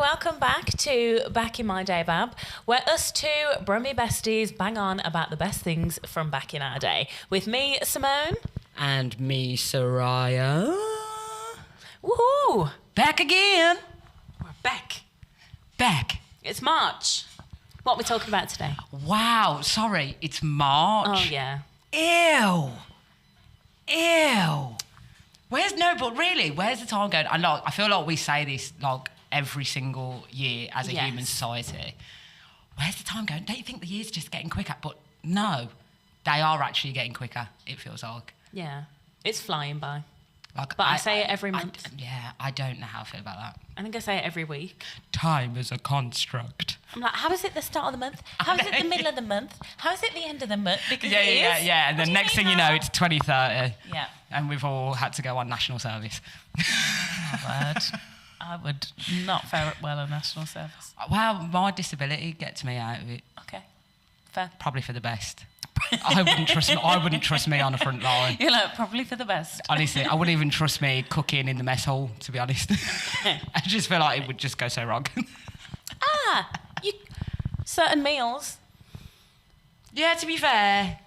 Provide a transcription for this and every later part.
welcome back to Back in My Day, Bab, where us two Brummy besties bang on about the best things from back in our day. With me, Simone. And me, Soriah. Woohoo! Back again. We're back. Back. It's March. What are we talking about today? Wow, sorry, it's March. Oh, yeah. Ew. Where's the time going? I feel like we say this like every single year as a human society. Where's the time going? Don't you think the year's just getting quicker? But no, they are actually getting quicker, it feels like. Yeah, it's flying by. But I say it every month. I don't know how I feel about that. I think I say it every week. Time is a construct. I'm like, how is it the start of the month? How is it the middle of the month? How is it the end of the month? Because yeah. And the next thing you know, it's 2030. Yeah. And we've all had to go on national service. Oh, word. I would not fare well on national service. Well, my disability gets me out of it. Okay, fair. Probably for the best. I wouldn't trust me on the front line. You're like, probably for the best. Honestly, I wouldn't even trust me cooking in the mess hall, to be honest. I just feel like it would just go so wrong. Certain meals. Yeah, to be fair,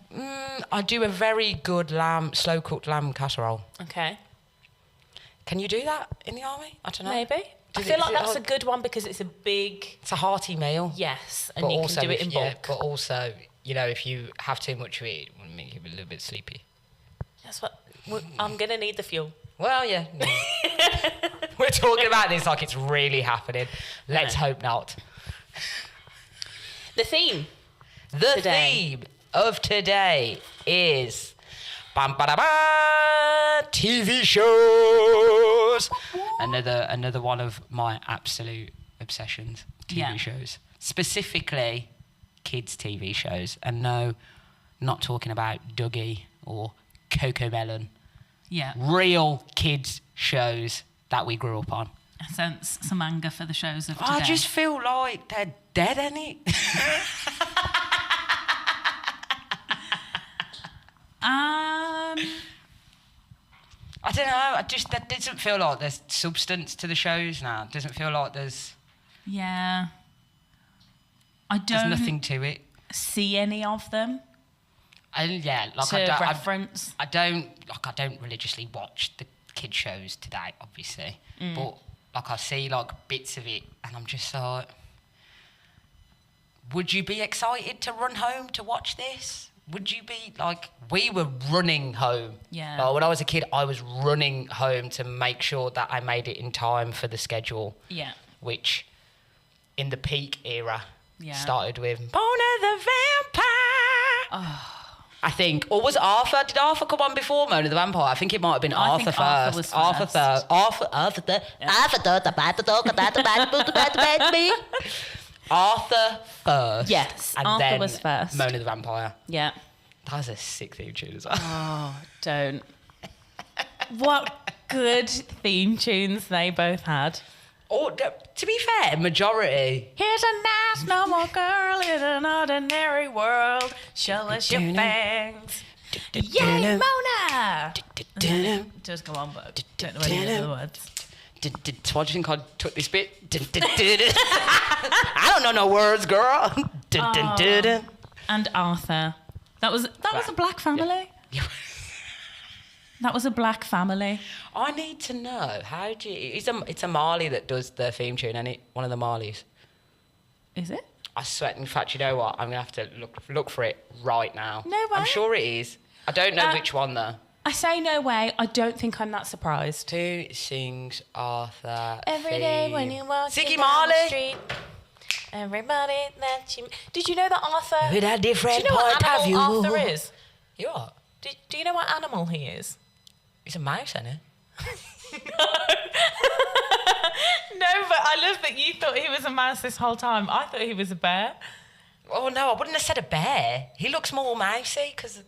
I do a very good slow-cooked lamb casserole. Okay. Can you do that in the army? I don't know. Maybe. I feel like that's a good one because it's a big... It's a hearty meal. Yes, and you can do it in bulk. Yeah, but also, you know, if you have too much of it, it will make you a little bit sleepy. That's what... I'm going to need the fuel. Well, yeah. We're talking about this like it's really happening. Let's hope not. The theme. The theme of today is TV shows. Another one of my absolute obsessions. TV shows, specifically kids' TV shows, and no, not talking about Dougie or Cocomelon. Yeah. Real kids' shows that we grew up on. I sense some anger for the shows of today. I just feel like they're dead, innit? I don't know. That doesn't feel like there's substance to the shows now. It doesn't feel like there's... Yeah. There's nothing to it. See any of them. Reference. I don't religiously watch the kid shows today, obviously. But I see bits of it, and I'm just like, would you be excited to run home to watch this? Would you be we were running home. Yeah. When I was a kid, I was running home to make sure that I made it in time for the schedule. Yeah. Which, in the peak era, Yeah. started with Mona the Vampire. Oh. I think. Or was Arthur? Did Arthur come on before Mona the Vampire? I think it might have been Arthur first. Arthur was first. Arthur first. Yes, and Arthur then was first. Mona the Vampire. Yeah. That was a sick theme tune as well. Oh, don't. What good theme tunes they both had. Or, to be fair, majority. Here's a nice normal girl in an ordinary world. Show us your fangs. Yay, Mona! It does go on, but I don't know any of the words. What do you think I took this bit? I don't know no words, girl. And Arthur. That was a black family. Yeah. That was a black family. I need to know, how do you... It's a Marley that does the theme tune, isn't it? One of the Marleys. Is it? I swear, in fact, you know what? I'm going to have to look for it right now. No way. I'm sure it is. I don't know which one, though. I say no way. I don't think I'm that surprised. Who sings Arthur Every day when you walk Ziggy down Marley. the street, everybody that you... Did you know that Arthur... With a different do you know what point of view. animal Arthur is? You what? Do you know what animal he is? He's a mouse, isn't he? No, but I love that you thought he was a mouse this whole time. I thought he was a bear. Oh, no, I wouldn't have said a bear. He looks more mousy because...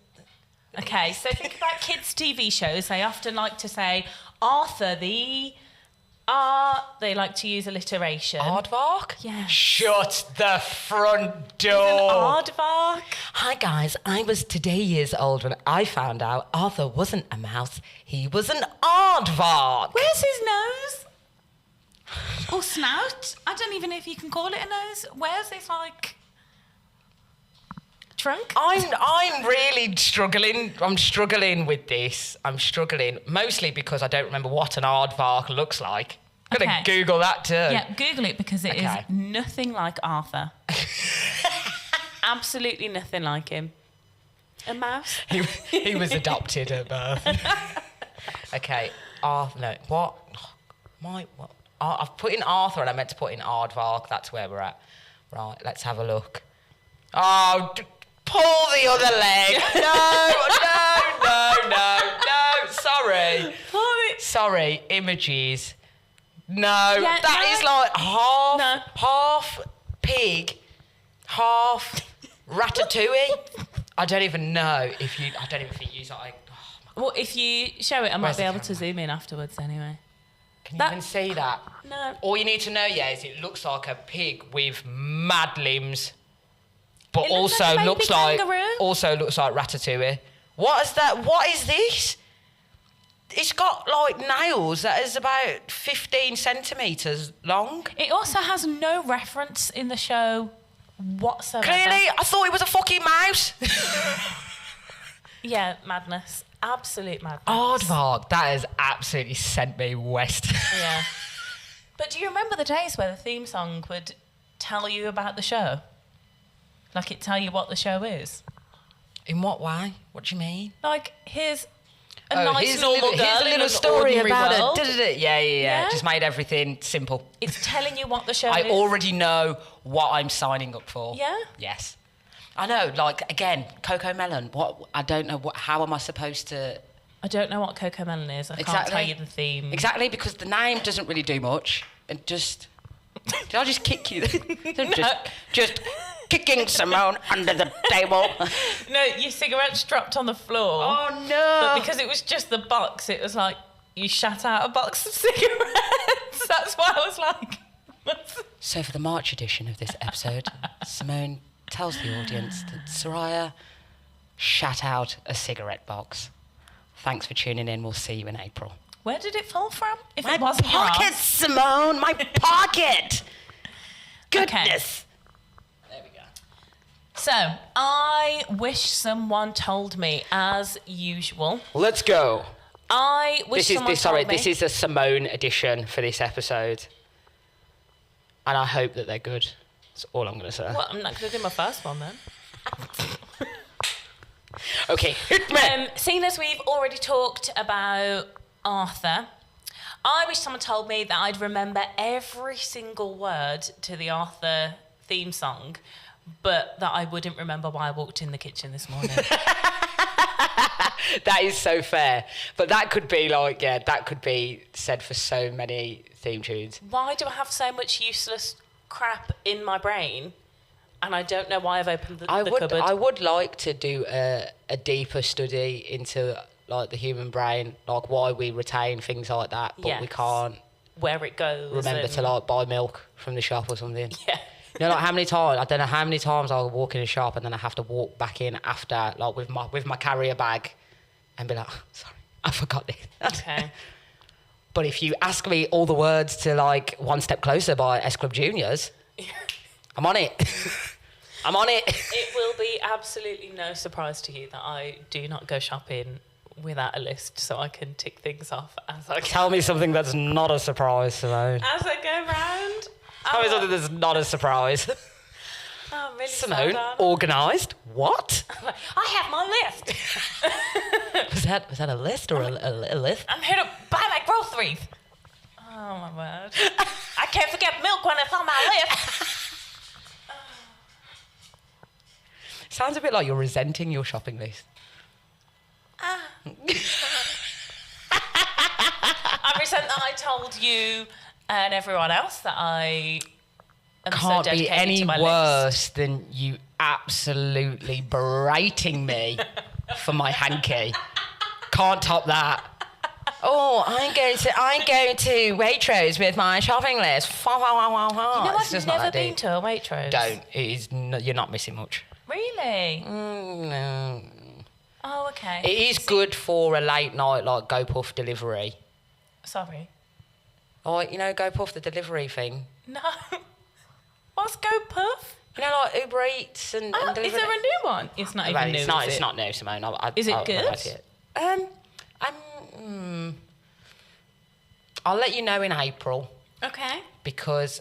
Okay, so think about kids' TV shows. They often like to say, Arthur the... they like to use alliteration. Aardvark? Yeah. Shut the front door. An aardvark. Hi, guys. I was today years old when I found out Arthur wasn't a mouse. He was an aardvark. Where's his nose? Or snout. I don't even know if you can call it a nose. Where's this, like, trunk? I'm really struggling. I'm struggling with this. I'm struggling mostly because I don't remember what an aardvark looks like. I'm going to Google that too. Yeah, Google it because it is nothing like Arthur. Absolutely nothing like him. A mouse? He was adopted at birth. Okay. Arthur. No. What? What? I've put in Arthur and I meant to put in aardvark. That's where we're at. Right. Let's have a look. Oh, pull the other leg. No. Sorry. Sorry. Images. No. That is like half pig, half ratatouille. I don't even know if you. I don't even think you like. Well, if you show it, I might be able to zoom in afterwards anyway. Can you even see that? No. All you need to know, is it looks like a pig with mad limbs, but also looks like ratatouille. What is that? What is this? It's got like nails that is about 15 centimetres long. It also has no reference in the show whatsoever. Clearly, I thought it was a fucking mouse. Yeah, madness. Absolute madness. Aardvark, that has absolutely sent me west. Yeah. But do you remember the days where the theme song would tell you about the show? Like it'd tell you what the show is? In what way? What do you mean? Like, here's a nice normal girl here's a little in an story ordinary about world. it. Yeah. Just made everything simple. It's telling you what the show is. I already know what I'm signing up for. Yeah? Yes. I know, like, again, Coco Melon. I don't know, how am I supposed to... I don't know what Coco Melon is. I can't tell you the theme. Exactly, because the name doesn't really do much. And just... Did I just kick you? Just kicking Simone under the table. No, your cigarettes dropped on the floor. Oh, no. But because it was just the box, it was like you shat out a box of cigarettes. That's why I was like... So for the March edition of this episode, Simone tells the audience that Soriah shat out a cigarette box. Thanks for tuning in. We'll see you in April. Where did it fall from? If My it wasn't pocket, Simone! My pocket! Goodness! Okay. There we go. So, I wish someone told me, as usual. Let's go. I wish someone told me. This is a Simone edition for this episode. And I hope that they're good. That's all I'm going to say. Well, I'm not going to do my first one then. Okay, hit me. Seeing as we've already talked about Arthur, I wish someone told me that I'd remember every single word to the Arthur theme song, but that I wouldn't remember why I walked in the kitchen this morning. That is so fair. But that could be that could be said for so many theme tunes. Why do I have so much useless crap in my brain and I don't know why I've opened the cupboard? I would like to do a deeper study into like the human brain, like why we retain things like that, but we can't where it goes. Remember to like buy milk from the shop or something. Yeah. You know, like how many times, I don't know how many times I'll walk in a shop and then I have to walk back in after, like with my carrier bag and be like, oh, sorry, I forgot this. Okay. But if you ask me all the words to like One Step Closer by S Club Juniors, I'm on it. I'm on it. It will be absolutely no surprise to you that I do not go shopping without a list so I can tick things off as I go. Tell me something that's not a surprise, Simone. As I go round. Tell me something that's not a surprise. Oh, I'm really Simone, sad, organised? What? I have my list. Was that a list or a list? I'm here to buy my groceries. Oh, my word. I can't forget milk when it's on my list. Sounds a bit like you're resenting your shopping list. I resent that I told you and everyone else that I am Can't so dedicated be any to my worse list. than you absolutely berating me for my hanky. Can't top that. Oh, I'm going to Waitrose with my shopping list. You know, I've never been to a Waitrose. Don't. You're not missing much. Really? No. Oh, okay. It is good for a late night, like GoPuff delivery. Sorry. Or, Go Puff, the delivery thing. No. What's Go Puff? Like Uber Eats and delivery. Is there a new one? It's not even new, It's not new, Simone. Is it good? I'll let you know in April. Okay. Because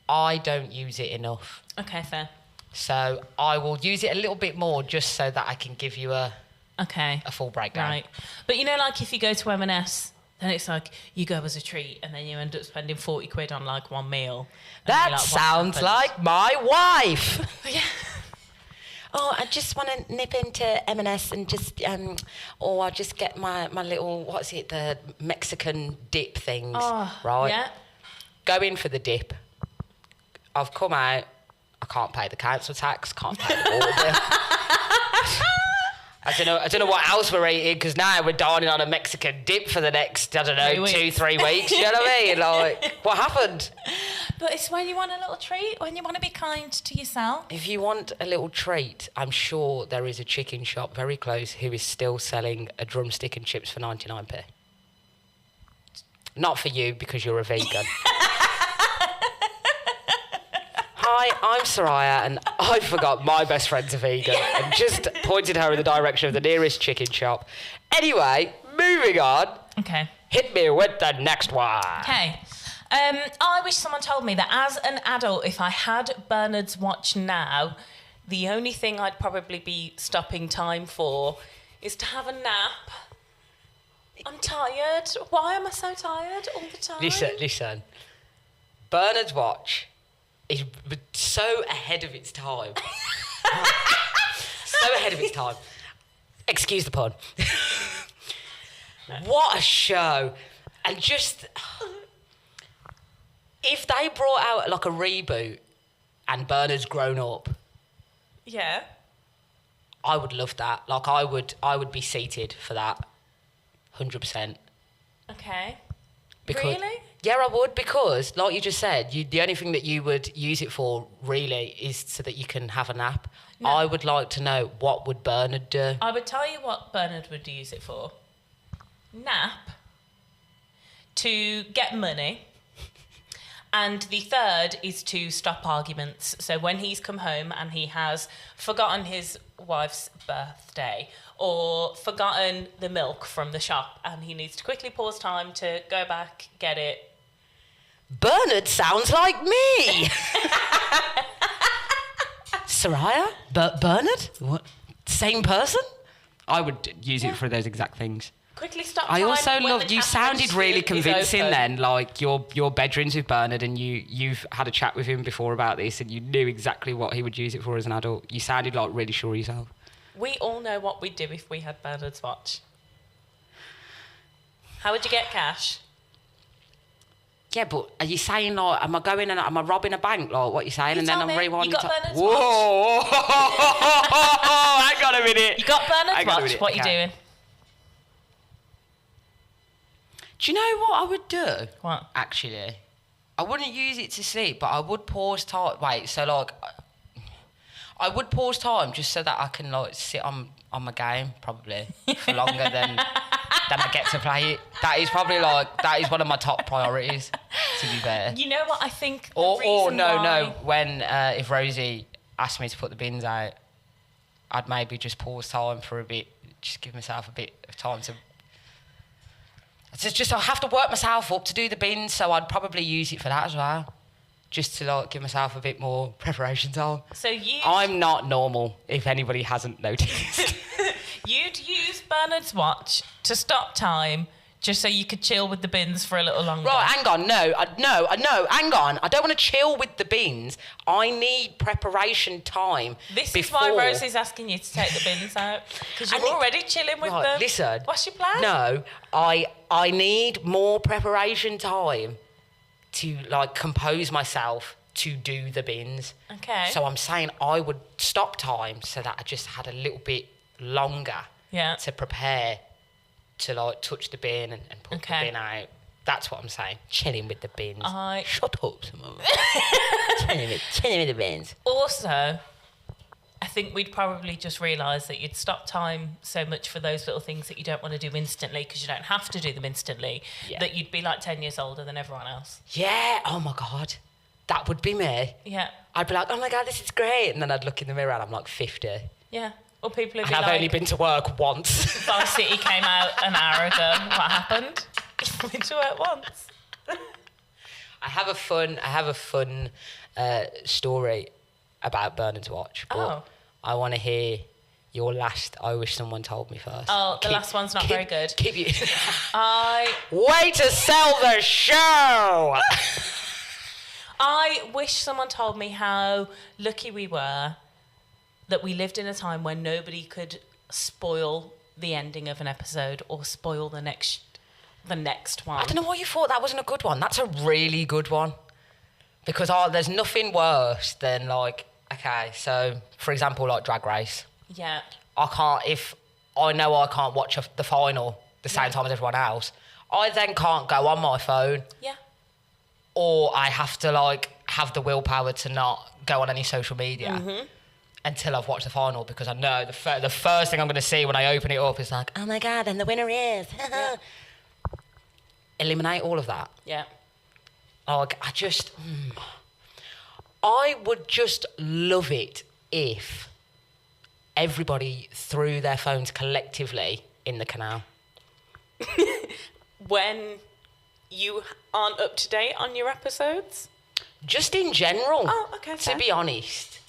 I don't use it enough. Okay, fair. So I will use it a little bit more just so that I can give you a full breakdown. Right. But like if you go to M&S, then it's like you go as a treat and then you end up spending 40 quid on like one meal. That sounds like my wife. Yeah. Oh, I just want to nip into M&S and just, or I'll just get my little, the Mexican dip things, right? Yeah. Go in for the dip. I've come out, I can't pay the council tax, can't pay the water bill. I don't know what else we're eating, because now we're dining on a Mexican dip for the next, 2-3 weeks. You know what I mean? Like, what happened? But it's when you want a little treat, when you want to be kind to yourself. If you want a little treat, I'm sure there is a chicken shop very close who is still selling a drumstick and chips for 99p. Not for you, because you're a vegan. Hi, I'm Soriah, and I forgot my best friend's a vegan and just pointed her in the direction of the nearest chicken shop. Anyway, moving on. Okay. Hit me with the next one. Okay. I wish someone told me that as an adult, if I had Bernard's watch now, the only thing I'd probably be stopping time for is to have a nap. I'm tired. Why am I so tired all the time? Listen. Bernard's watch is so ahead of its time. So ahead of its time. Excuse the pun. What a show. And just... If they brought out like a reboot and Bernard's grown up... Yeah. I would love that. Like, I would be seated for that. 100%. Okay. Because, really? Yeah, I would, because, like you just said, the only thing that you would use it for, really, is so that you can have a nap. No. I would like to know, what would Bernard do? I would tell you what Bernard would use it for. Nap. To get money. And the third is to stop arguments. So when he's come home and he has forgotten his wife's birthday or forgotten the milk from the shop and he needs to quickly pause time to go back, get it. Bernard sounds like me! Soriah? Bernard? What? Same person? I would use it for those exact things. Quickly stop I time also when love, the you cash sounded register really is convincing open. then, like your bedrooms with Bernard, and you've had a chat with him before about this and you knew exactly what he would use it for as an adult. You sounded like really sure of yourself. We all know what we'd do if we had Bernard's watch. How would you get cash? Yeah, but are you saying, like, am I robbing a bank? Like, what are you saying? You and then tell I'm me. rewinding You got time. Bernard's Whoa! watch? Hang on a minute. You got Bernard's watch? Minute. What are you Okay. doing? Do you know what I would do? What? Actually, I wouldn't use it to sleep, but I would pause time. Wait, so like, I would pause time just so that I can like sit on my game probably for longer than I get to play it. That is one of my top priorities. To be fair. You know what I think? Or no. When if Rosie asked me to put the bins out, I'd maybe just pause time for a bit, just give myself a bit of time to. It's just I have to work myself up to do the bins, so I'd probably use it for that as well, just to like give myself a bit more preparation time. So I'm not normal, if anybody hasn't noticed. You'd use Bernard's watch to stop time, just so you could chill with the bins for a little longer. Right, hang on, no, hang on. I don't want to chill with the bins. I need preparation time. This before. is why Rosie's asking you to take the bins out, because you're already chilling with them. Listen. What's your plan? No, I need more preparation time to like compose myself to do the bins. Okay. So I'm saying I would stop time so that I just had a little bit longer to prepare to like touch the bin and put the bin out. That's what I'm saying. Chilling with the bins. Shut up, Simone. chilling with the bins. Also, I think we'd probably just realise that you'd stop time so much for those little things that you don't want to do instantly because you don't have to do them instantly, that you'd be like 10 years older than everyone else. Yeah, oh my God. That would be me. Yeah. I'd be like, oh my God, this is great. And then I'd look in the mirror and I'm like 50. Yeah. Or people would be And like... I've only been to work once. Vice City came out an hour ago. What happened? You've been to work once. I have a fun story about Burn to Watch. But I want to hear your last I wish someone told me first. Oh, the last one's not very good. Way to sell the show! I wish someone told me how lucky we were that we lived in a time when nobody could spoil the ending of an episode or spoil the next one. I don't know why you thought that wasn't a good one. That's a really good one. Because there's nothing worse than, like, okay, so, for example, like Drag Race. Yeah. If I know I can't watch the final the same time as everyone else, I then can't go on my phone. Yeah. Or I have to, like, have the willpower to not go on any social media until I've watched the final, because I know the first thing I'm going to see when I open it up is like, oh my God, and the winner is. Eliminate all of that. Yeah. Like, I would just love it if everybody threw their phones collectively in the canal. When you aren't up to date on your episodes? Just in general. Oh, okay. To be honest.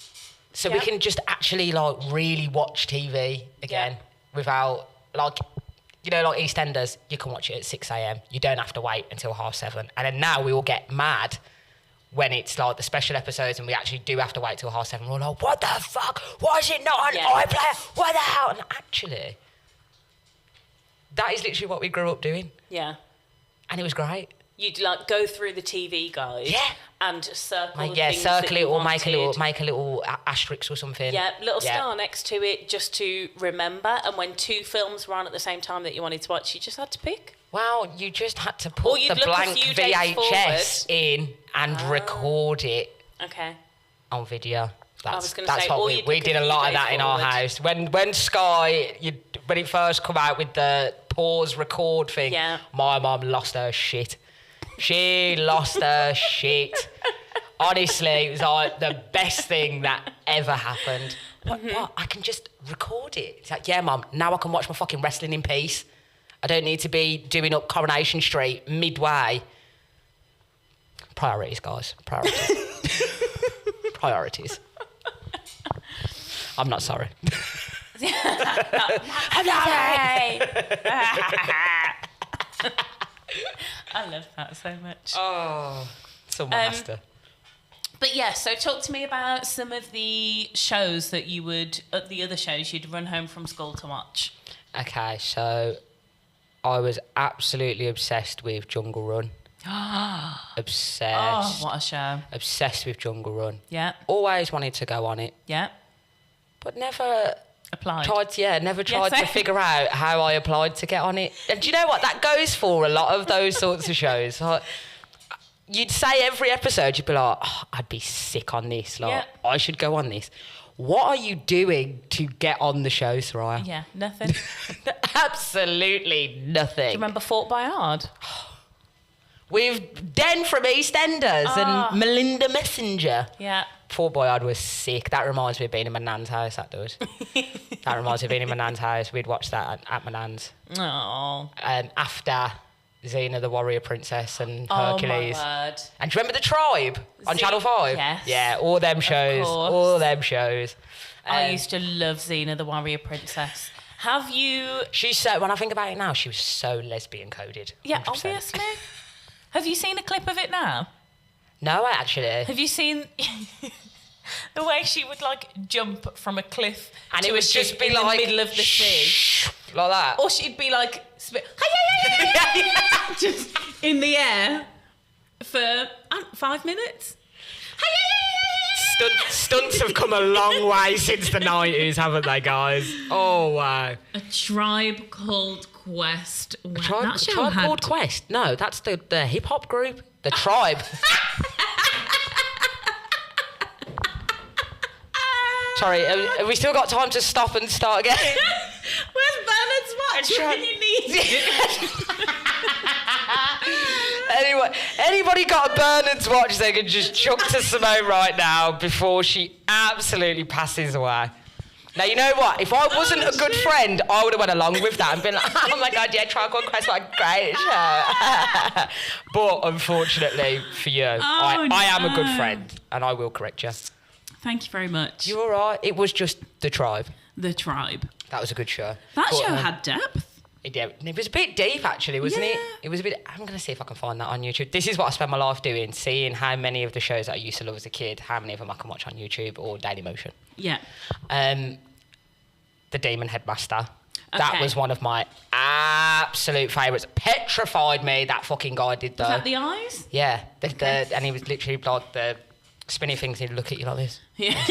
So we can just actually, like, really watch TV again without, like, you know, like EastEnders, you can watch it at 6 a.m. You don't have to wait until 7:30. And then now we all get mad when it's like the special episodes and we actually do have to wait till 7:30. We're like, what the fuck? Why is it not on iPlayer? What the hell? And actually, that is literally what we grew up doing. Yeah. And it was great. You'd like go through the TV guide and circle the things circle that it you or wanted. make a little asterisk or something. Yeah, little star next to it just to remember. And when 2 films were on at the same time that you wanted to watch, you just had to pick. Well, you just had to put the blank VHS in and record it on video. That's what we did a lot of that in our house. When Sky, when it first come out with the pause record thing, my mum lost her shit. She lost her shit. Honestly, it was like the best thing that ever happened. What? I can just record it. It's like, yeah, Mum, now I can watch my fucking wrestling in peace. I don't need to be doing up Coronation Street midway. Priorities, guys. Priorities. Priorities. I'm not sorry. I'm sorry. I love that so much. Oh, someone has to. But yeah, so talk to me about some of the shows that you would, the other shows you'd run home from school to watch. Okay, so I was absolutely obsessed with Jungle Run. Obsessed. Oh, what a show. Obsessed with Jungle Run. Yeah. Always wanted to go on it. Yeah. But never... Applied. Never tried to figure out how I applied to get on it. And do you know what? That goes for a lot of those sorts of shows. Like, you'd say every episode, you'd be like, oh, I'd be sick on this. Like, I should go on this. What are you doing to get on the show, Soriah? Yeah, nothing. Absolutely nothing. Do you remember Fort Boyard? With Den from EastEnders and Melinda Messenger. Yeah. Fort Boyard was sick. That reminds me of being in my nan's house, that does. That reminds me of being in my nan's house. We'd watch that at my nan's. Oh. After Xena the Warrior Princess and Hercules. Oh, my word. And do you remember The Tribe on Channel 5? Yes. Yeah, all them shows. All them shows. I used to love Xena the Warrior Princess. Have you... She's so... When I think about it now, she was so lesbian coded. Yeah, 100%. obviously. Have you seen a clip of it now? No, actually. Have you seen the way she would like jump from a cliff and to it would a ship just be in like, the middle of the sea? Like that. Or she'd be like just in the air for 5 minutes. Stunts have come a long way since the 90s, haven't they, guys? Oh, wow. A Tribe Called Quest. Wow. Tribe Called Quest? No, that's the hip-hop group. The Tribe. Sorry, have we still got time to stop and start again? Where's Bernard's watch when you need it? Anyway, anybody got a Bernard's watch they can just chuck to Simone right now before she absolutely passes away? Now, you know what? If I wasn't a good friend, I would have went along with that and been like, oh my God, yeah, Triangle Quest, what a great show. But unfortunately for you, I am a good friend and I will correct you. Thank you very much. You're all right. It was just The Tribe. The Tribe. That was a good show. That show had depth. It was a bit deep, actually, wasn't it? Yeah. It was a bit... I'm going to see if I can find that on YouTube. This is what I spend my life doing, seeing how many of the shows that I used to love as a kid, how many of them I can watch on YouTube or Dailymotion. Yeah. The Demon Headmaster. That was one of my absolute favourites. Petrified me, that fucking guy did though. Was that the eyes? Yeah. And he was literally like the spinny things, he'd look at you like this. Yeah.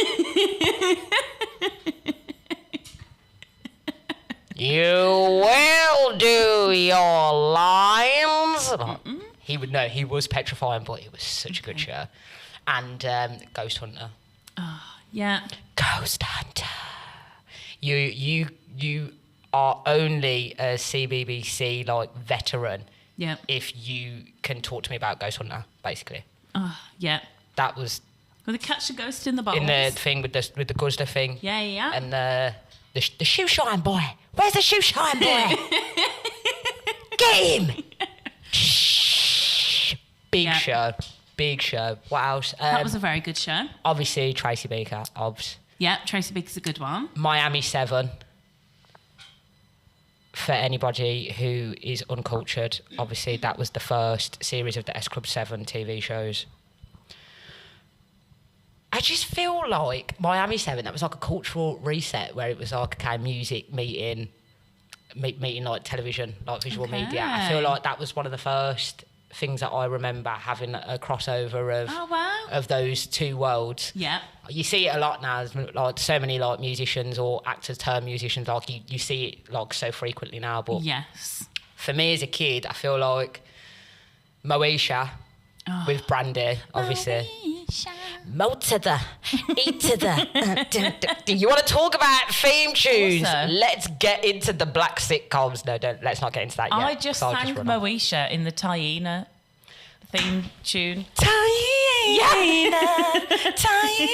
You will do your lines. He would know. He was petrifying, but it was such a good show. And Ghost Hunter. Oh, yeah. Ghost Hunter. You are only a CBBC like veteran. Yeah. If you can talk to me about Ghost Hunter, basically. Oh, yeah. That was Will they catch the ghost in the bottles? in the thing with the Guzzler thing. Yeah. And the shoe shine boy. Where's the shoe shine boy? Get him! Shh. Big show. What else? That was a very good show. Obviously, Tracy Beaker. Obs. Yeah, Tracy Beaker's a good one. Miami 7. For anybody who is uncultured, obviously that was the first series of the S Club 7 TV shows. I just feel like Miami 7, that was like a cultural reset where it was like, okay, music meeting like television, like visual media. I feel like that was one of the first things that I remember having a crossover of those two worlds. Yeah. You see it a lot now, like so many like musicians or actors turn musicians, like you see it like so frequently now. But yes, for me as a kid, I feel like Moesha with Brandy, obviously. Mo to the E to the. You want to talk about theme tunes? Let's get into the black sitcoms. No, don't. Let's not get into that yet. I just sang Moesha in the Taina theme tune. Taina, Taina.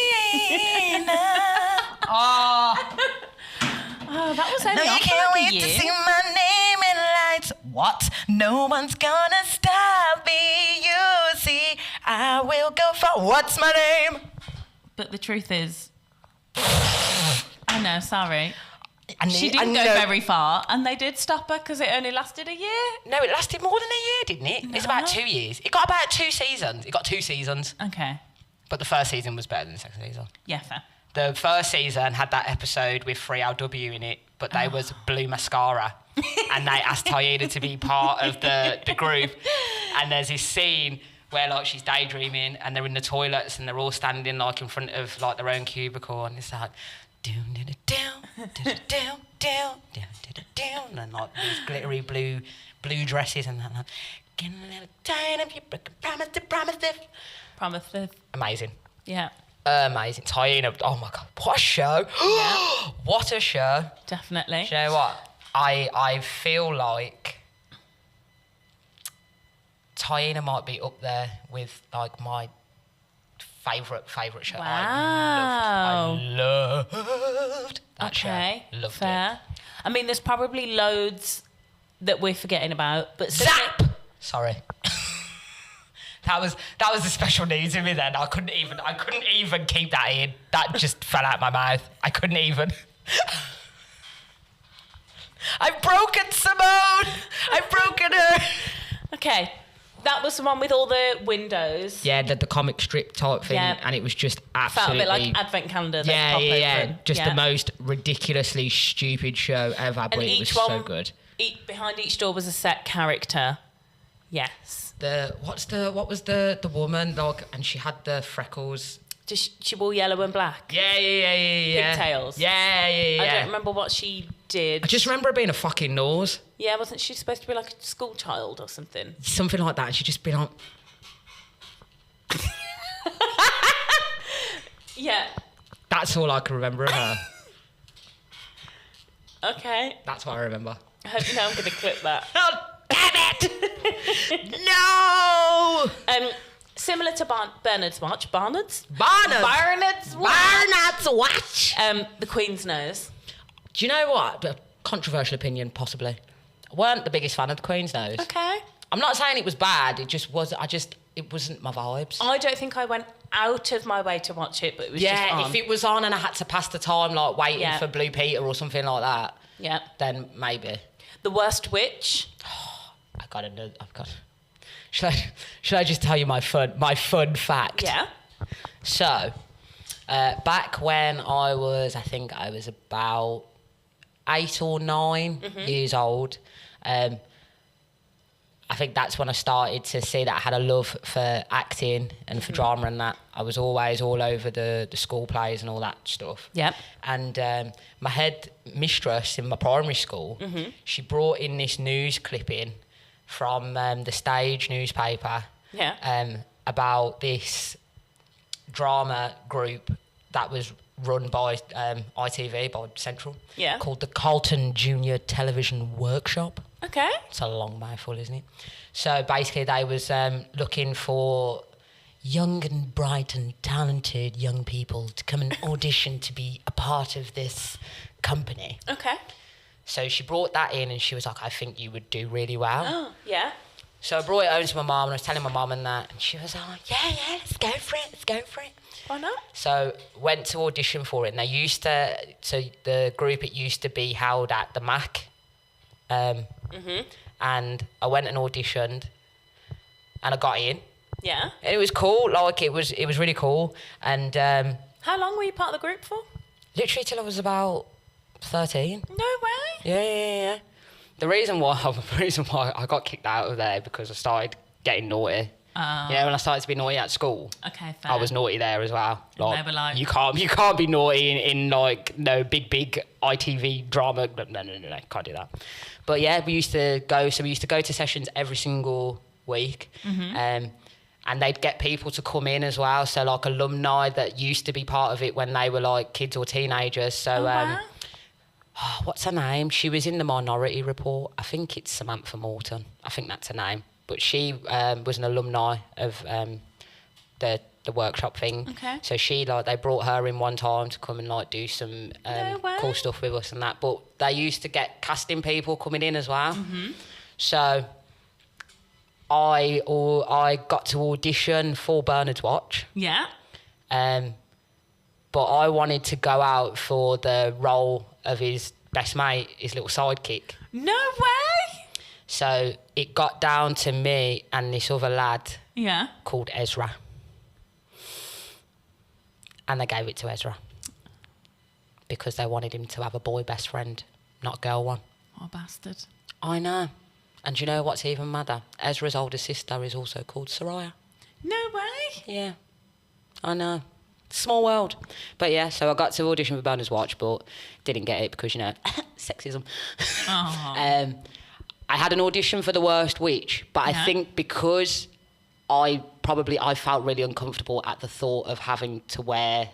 Oh, that was only No, you can't wait to see my name in lights. What? No one's gonna stop me. You see, I will go for what's my name. But the truth is, I know, sorry. She didn't go very far, and they did stop her because it only lasted a year. No, it lasted more than a year, didn't it? No. It's about 2 years. It got about 2 seasons. It got 2 seasons. Okay. But the first season was better than the second season. Yeah, fair. The first season had that episode with 3LW in it, but they was blue mascara. And they asked Taina to be part of the group. And there's this scene where like she's daydreaming and they're in the toilets and they're all standing like in front of like their own cubicle and it's like down and like these glittery blue dresses and that like getting a little tired of you promise it. Amazing. Yeah. Amazing. Taina, oh my God, what a show. Yeah. What a show. Definitely. Do you know what? I feel like Taina might be up there with like my favourite show. Wow. I loved that show. Loved fair. it. I mean, there's probably loads that we're forgetting about, but Zap! Sorry. That was the special needs in me then. I couldn't even keep that in. That just fell out my mouth. I couldn't even. I've broken Simone. I've broken her. Okay, that was the one with all the windows. Yeah, the comic strip type thing, and it was just absolutely... Felt a bit like Advent calendar. Yeah. Just the most ridiculously stupid show ever, but it was so good. Behind each door was a set character. Yes. What was the woman like? And she had the freckles. She wore yellow and black. Yeah. Pigtails. Yeah. I don't remember what she did. I just remember her being a fucking nose. Yeah, wasn't she supposed to be like a school child or something? Something like that. And she'd just be like... Yeah. That's all I can remember of her. Okay. That's what I remember. I hope you know I'm going to clip that. Oh, damn it! No! Similar to Bernard's Watch. Barnard's? Barnard's Watch! The Queen's Nose. Do you know what? A controversial opinion, possibly. I weren't the biggest fan of the Queen's Nose. Okay. I'm not saying it was bad. It just was. It wasn't my vibes. I don't think I went out of my way to watch it, but it was just on. If it was on and I had to pass the time, like waiting for Blue Peter or something like that, then maybe. The Worst Witch. I've got. Should I just tell you my fun fact? Yeah. So, back when I think I was about 8 or 9 years old. I think that's when I started to see that I had a love for acting and for drama and that. I was always all over the school plays and all that stuff. Yep. And my head mistress in my primary school, she brought in this news clipping from the Stage newspaper about this drama group that was run by ITV, by Central, called the Carlton Junior Television Workshop. Okay. It's a long mouthful, isn't it? So basically they was looking for young and bright and talented young people to come and audition to be a part of this company. Okay. So she brought that in and she was like, I think you would do really well. Oh, yeah. So I brought it home to my mum and I was telling my mum and that, and she was like, yeah, let's go for it. Why not? So went to audition for it, and the group, it used to be held at the Mac. And I went and auditioned and I got in. Yeah. And it was cool, like it was really cool. And how long were you part of the group for? literally till I was about 13. No way. Yeah. The reason why I got kicked out of there because I started getting naughty. Yeah, when I started to be naughty at school. Okay, fair. I was naughty there as well. Like, they were like, you can't be naughty in like no big ITV drama. No, can't do that. But yeah, we used to go to sessions every single week. And they'd get people to come in as well. So like alumni that used to be part of it when they were like kids or teenagers. So wow. What's her name? She was in the Minority Report. I think it's Samantha Morton. I think that's her name. But she was an alumni of the workshop thing. Okay. So they brought her in one time to come and like do some cool stuff with us and that. But they used to get casting people coming in as well. So I got to audition for Bernard's Watch. Yeah. But I wanted to go out for the role of his best mate, his little sidekick. No way. So it got down to me and this other lad called Ezra. And they gave it to Ezra. Because they wanted him to have a boy best friend, not a girl one. What a bastard. I know. And do you know what's even madder? Ezra's older sister is also called Soriah. No way. Yeah. I know. Small world. But yeah, so I got to audition for Bernard's Watch, but didn't get it because, sexism. Oh. I had an audition for The Worst Witch, but I think because I felt really uncomfortable at the thought of having to wear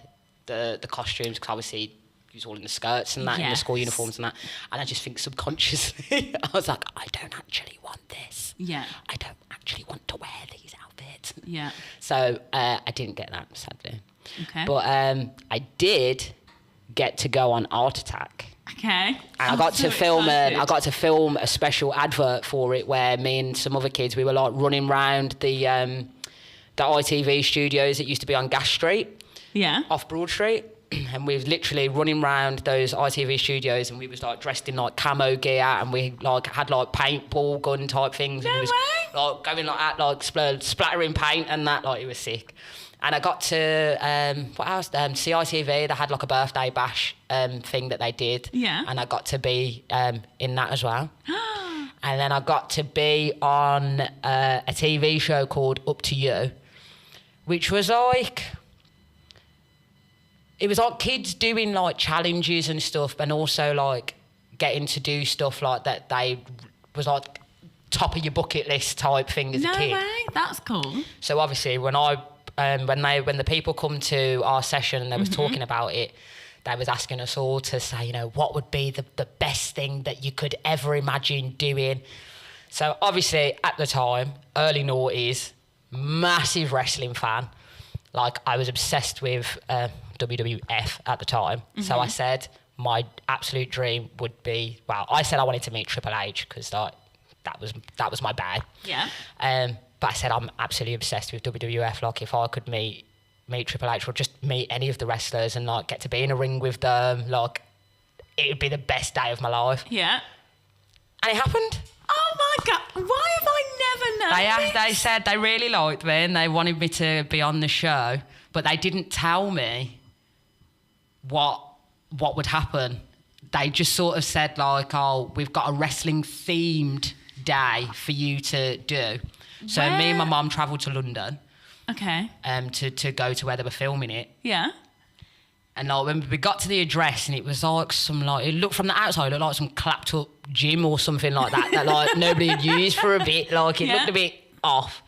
the costumes, because obviously he was all in the skirts and that, in the school uniforms and that, and I just think subconsciously, I was like, I don't actually want this. Yeah. I don't actually want to wear these outfits. Yeah. So I didn't get that, sadly. Okay. But I did get to go on Art Attack. Okay. And I got to film a special advert for it where me and some other kids, we were like running around the ITV studios that used to be on Gas Street. Yeah. Off Broad Street. And we was literally running around those ITV studios and we was like dressed in like camo gear and we like had like paintball gun type things. No and we was way. like going like that, like splattering paint and that, like it was sick. And I got to, what else? CITV, they had like a birthday bash thing that they did. Yeah. And I got to be in that as well. And then I got to be on a TV show called Up to You, which was like, it was like kids doing like challenges and stuff and also like getting to do stuff like that they was like top of your bucket list type thing as a kid. No way, that's cool. So obviously when I when the people come to our session and they was talking about it, they was asking us all to say, what would be the best thing that you could ever imagine doing. So obviously at the time, early noughties, massive wrestling fan. Like I was obsessed with WWF at the time. So I said my absolute dream would be, I said I wanted to meet Triple H because that was my bag. Yeah. But I said I'm absolutely obsessed with WWF. Like if I could meet Triple H or just meet any of the wrestlers and like get to be in a ring with them, like it would be the best day of my life. Yeah. And it happened. Oh my God, why have I never known They said they really liked me and they wanted me to be on the show, but they didn't tell me what would happen. They just sort of said like, oh, we've got a wrestling themed day for you to do. So me and my mum travelled to London. Okay. To go to where they were filming it. Yeah. And like when we got to the address, and it was like it looked from the outside, it looked like some clapped up gym or something like that like nobody had used for a bit. Like it looked a bit off.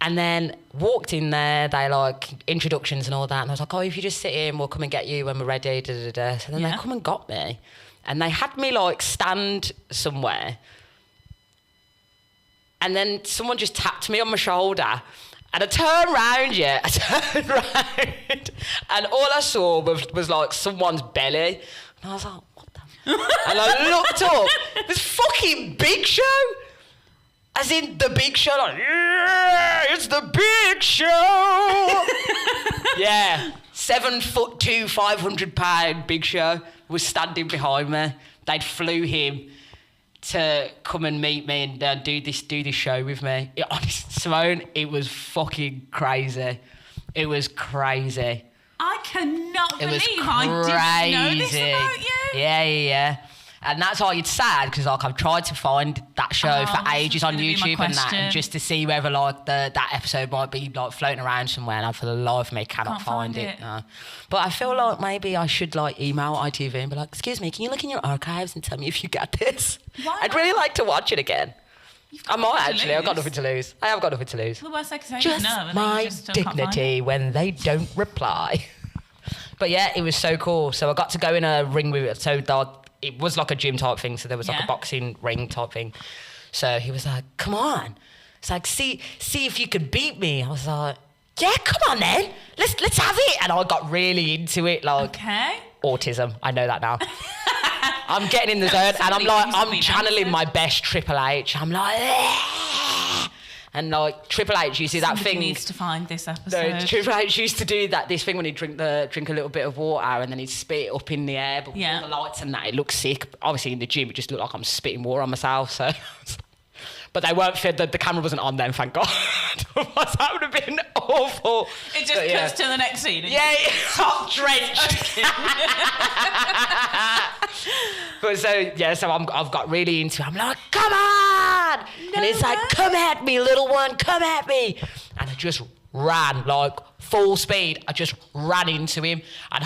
And then walked in there, they like introductions and all that, and I was like, oh, if you just sit in, we'll come and get you when we're ready. So then they come and got me, and they had me like stand somewhere, and then someone just tapped me on my shoulder. And I turned round, and all I saw was like someone's belly. And I was like, what the? And I looked up, it was fucking Big Show. As in the Big Show, like, yeah, it's the Big Show. Yeah, 7'2", 500-pound Big Show was standing behind me. They'd flew him to come and meet me and do this show with me. Simone, it was fucking crazy. It was crazy. I cannot believe I didn't know this about you. Yeah. And that's why it's sad, because like I've tried to find that show for ages on YouTube and that, and just to see whether like that episode might be like floating around somewhere, and I for the life of me cannot find it. No. But I feel like maybe I should like email ITV and be like, excuse me, can you look in your archives and tell me if you get this? I'd really like to watch it again. I might actually. I've got nothing to lose. I have got nothing to lose. The worst I can say is just no. My dignity when they don't reply. But yeah, it was so cool. So I got to go in a ring with it. So it was like a gym type thing. So there was like a boxing ring type thing. So he was like, come on. It's like, see if you could beat me. I was like, yeah, come on then. Let's have it. And I got really into it. Like, autism. I know that now. I'm getting in the zone, and I'm channeling my best Triple H. I'm like, and like Triple H used to do that thing. Needs to find this episode. No, Triple H used to do this thing when he'd drink a little bit of water, and then he'd spit it up in the air. But with all the lights and that, it looked sick. Obviously in the gym, it just looked like I'm spitting water on myself. So, but they weren't fit. The camera wasn't on then, thank God. Otherwise, that would have been awful. It just cuts to the next scene. Yeah, hot drenched. But so I've got really into it. I'm like, come on! And it's like, come at me, little one, come at me. And I just ran, like, full speed. I just ran into him. And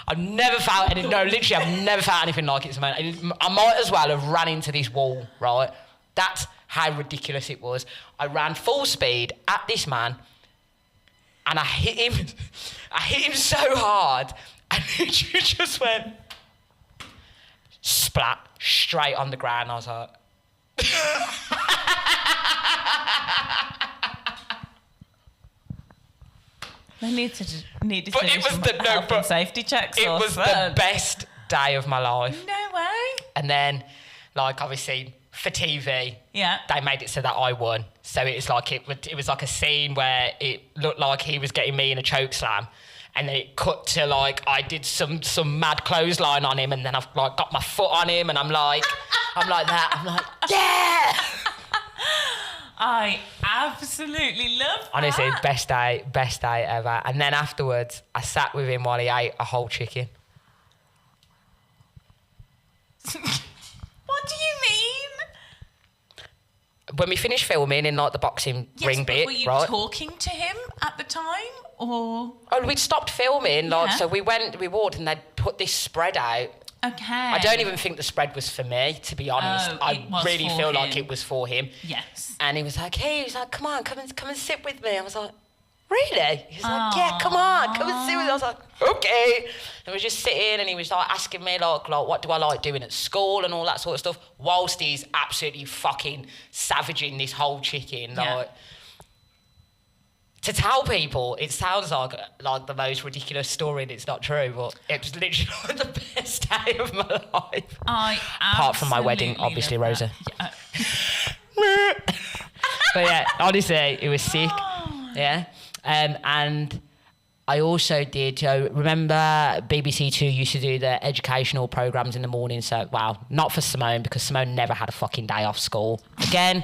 I've never felt anything, literally, I've never felt anything like it, man. I might as well have ran into this wall, right? That's how ridiculous it was. I ran full speed at this man, and I hit him so hard, and he just went splat straight on the ground. I was like, they need to do some health and safety checks. It was the best day of my life. No way. And then, like, obviously for TV, they made it so that I won. So it was like it was like a scene where it looked like he was getting me in a choke slam. And then it cut to like I did some mad clothesline on him, and then I've like got my foot on him, and I'm like that. I'm like, yeah. I absolutely love that. Honestly, best day ever. And then afterwards, I sat with him while he ate a whole chicken. What do you mean? When we finished filming in like the boxing ring bit, were you talking to him at the time, or? Oh, we'd stopped filming, so we walked, and they'd put this spread out. Okay. I don't even think the spread was for me, to be honest. I really feel like it was for him. Yes. And he was like, come on, come and sit with me. I was like, really? He was like, yeah, come on, come and see me. I was like, okay. And we were just sitting and he was like asking me like what do I like doing at school and all that sort of stuff, whilst he's absolutely fucking savaging this whole chicken. Like, to tell people, it sounds like the most ridiculous story and it's not true, but it was literally like the best day of my life. Apart from my wedding, obviously, Rosa. Yeah. But yeah, honestly, it was sick. Yeah. And I also did, remember BBC Two used to do the educational programmes in the morning. So, well, not for Simone, because Simone never had a fucking day off school. Again,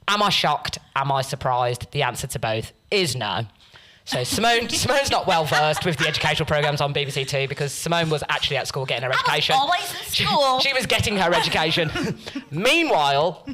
am I shocked? Am I surprised? The answer to both is no. So Simone's not well versed with the educational programmes on BBC Two, because Simone was actually at school getting her education. I was always in school. She was getting her education. Meanwhile,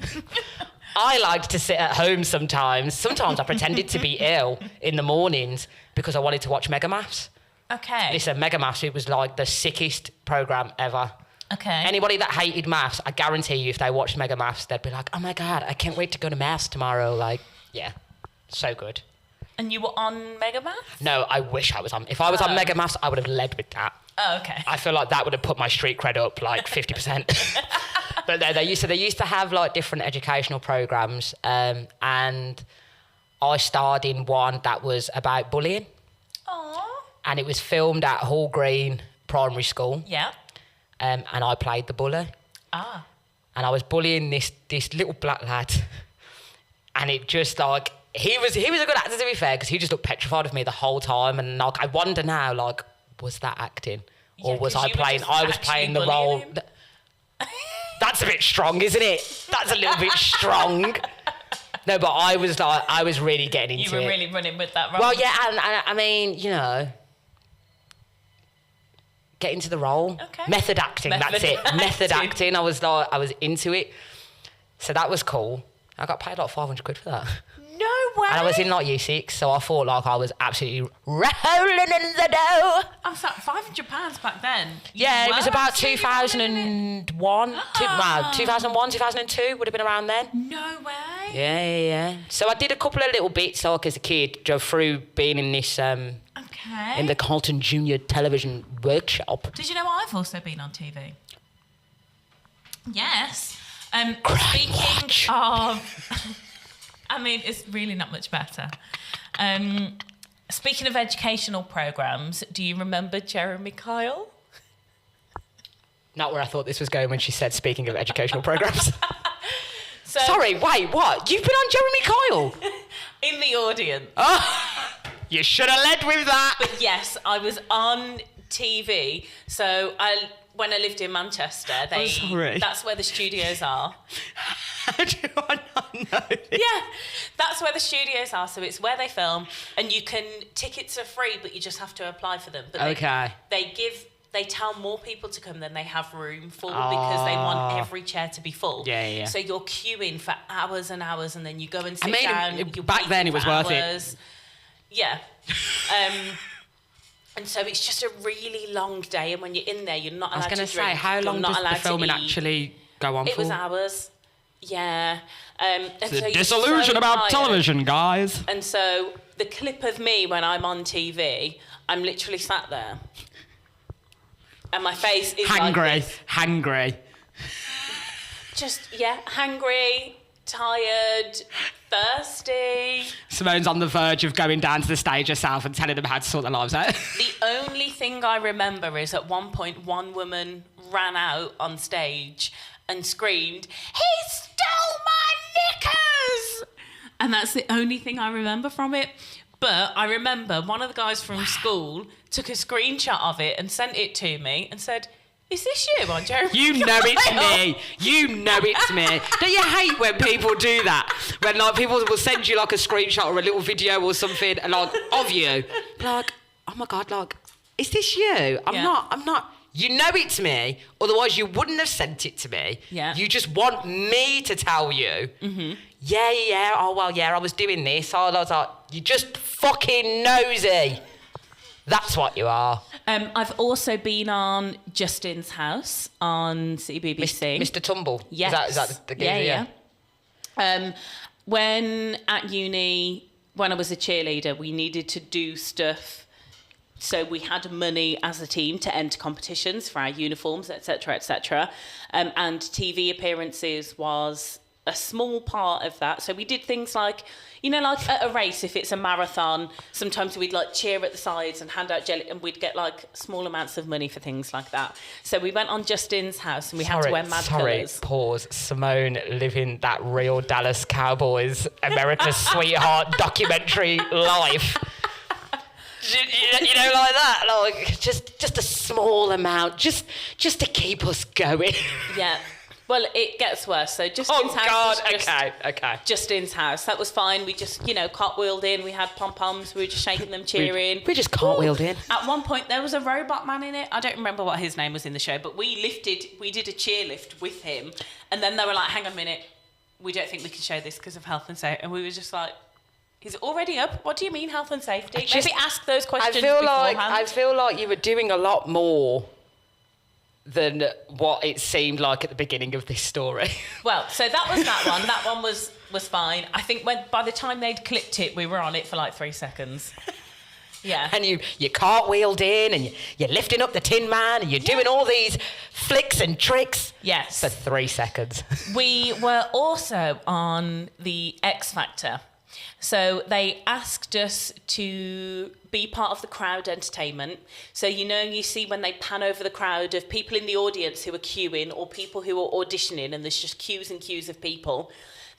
I liked to sit at home sometimes. Sometimes I pretended to be ill in the mornings because I wanted to watch Mega Maths. Okay. Listen, Mega Maths, it was like the sickest programme ever. Okay. Anybody that hated maths, I guarantee you, if they watched Mega Maths, they'd be like, oh my God, I can't wait to go to maths tomorrow. Like, yeah, so good. And you were on Mega Maths? No, I wish I was on. If I was on Mega Maths, I would have led with that. Oh, okay. I feel like that would have put my street cred up like 50%. But they used to have like different educational programmes, and I starred in one that was about bullying. Aww. And it was filmed at Hall Green Primary School. Yeah. And I played the bully. Ah. And I was bullying this little black lad. And it just like, he was a good actor, to be fair, because he just looked petrified of me the whole time. And like, I wonder now, like, was that acting? Or was I playing, I was playing the role. That's a bit strong, isn't it? That's a little bit strong. No, but I was really getting into it. You were really running with that role. Well, yeah, and I mean, you know, get into the role. Okay. Method acting, that's it. Method acting. I was into it. So that was cool. I got paid like 500 quid for that. No way. And I was in like year 6, so I thought like I was absolutely rolling in the dough. I was like £500 back then. Yeah, it was about 2001. 2001, 2002 would have been around then. No way. Yeah. So I did a couple of little bits like as a kid, drove through being in this in the Carlton Junior Television Workshop. Did you know I've also been on TV? Yes. Speaking of, I mean, it's really not much better. Speaking of educational programmes, do you remember Jeremy Kyle? Not where I thought this was going when she said speaking of educational programmes. So, sorry, wait, what? You've been on Jeremy Kyle? In the audience. Oh, you should have led with that. But yes, I was on TV. So when I lived in Manchester, that's where the studios are. How do I not know this? Yeah, that's where the studios are. So it's where they film, and tickets are free, but you just have to apply for them. But they tell more people to come than they have room for because they want every chair to be full. Yeah. So you're queuing for hours and hours, and then you go and sit down. Back then it was worth it. Yeah. And so it's just a really long day, and when you're in there, you're not allowed to drink. I was going to say, how long does the filming actually go on for? It was hours. Yeah. It's the disillusion about television, guys. And so the clip of me when I'm on TV, I'm literally sat there. And my face is like this. Hangry. Just, hangry, tired, thirsty. Simone's on the verge of going down to the stage herself and telling them how to sort their lives out. The only thing I remember is at one point, one woman ran out on stage and screamed, "He stole my knickers!" And that's the only thing I remember from it. But I remember one of the guys from school took a screenshot of it and sent it to me and said, "Is this you on Jeremy?" You know it's me. You know it's me. Don't you hate when people do that? When like people will send you like a screenshot or a little video or something like of you. Like, oh my God, like, is this you? I'm not. You know it's me, otherwise you wouldn't have sent it to me. Yeah. You just want me to tell you. Mm-hmm. Yeah. Oh, well, yeah, I was doing this. I was like, you're just fucking nosy. That's what you are. I've also been on Justin's House on CBBC. Mr. Tumble. Yes. Is that the geezer? Yeah. When at uni, when I was a cheerleader, we needed to do stuff. So we had money as a team to enter competitions for our uniforms, etc., etc. And TV appearances was a small part of that. So we did things like, you know, like at a race, if it's a marathon, sometimes we'd like cheer at the sides and hand out jelly, and we'd get like small amounts of money for things like that. So we went on Justin's house and we had to wear mad colours. Pause. Simone living that real Dallas Cowboys, America's Sweetheart documentary life. You know, like that, like just a small amount, just to keep us going. Yeah. Well, it gets worse. So Justin's house. Okay. Justin's house. That was fine. We just, you know, cartwheeled in. We had pom-poms. We were just shaking them, cheering. We just cartwheeled in. At one point, there was a robot man in it. I don't remember what his name was in the show, but we did a cheer lift with him. And then they were like, hang on a minute. We don't think we can show this because of health and safety. And we were just like, is it already up? What do you mean health and safety? Maybe ask those questions beforehand. I feel like you were doing a lot more than what it seemed like at the beginning of this story. Well, so that was that one. That one was fine. I think by the time they'd clipped it, we were on it for like 3 seconds. Yeah. And you cartwheeled in and you're lifting up the Tin Man and you're doing all these flicks and tricks. Yes. For 3 seconds. We were also on the X Factor. So they asked us to be part of the crowd entertainment. So, you know, you see when they pan over the crowd of people in the audience who are queuing or people who are auditioning and there's just queues and queues of people.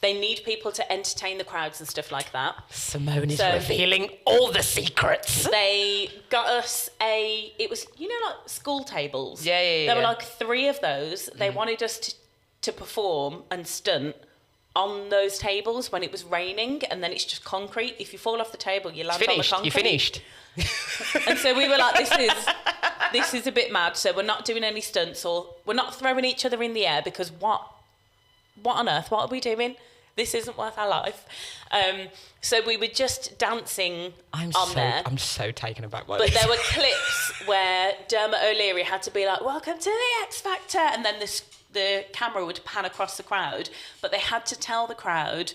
They need people to entertain the crowds and stuff like that. Simone is revealing all the secrets. They got us it was, you know, like school tables. Yeah. There were like 3 of those. They wanted us to perform and stunt on those tables when it was raining, and then it's just concrete. If you fall off the table, you land on the concrete. You finished. And so we were like, this is a bit mad. So we're not doing any stunts, or we're not throwing each other in the air, because what on earth? What are we doing? This isn't worth our life. So we were just dancing there. I'm so taken aback by this. But this. there were clips where Dermot O'Leary had to be like, welcome to the X Factor, and then the camera would pan across the crowd, but they had to tell the crowd,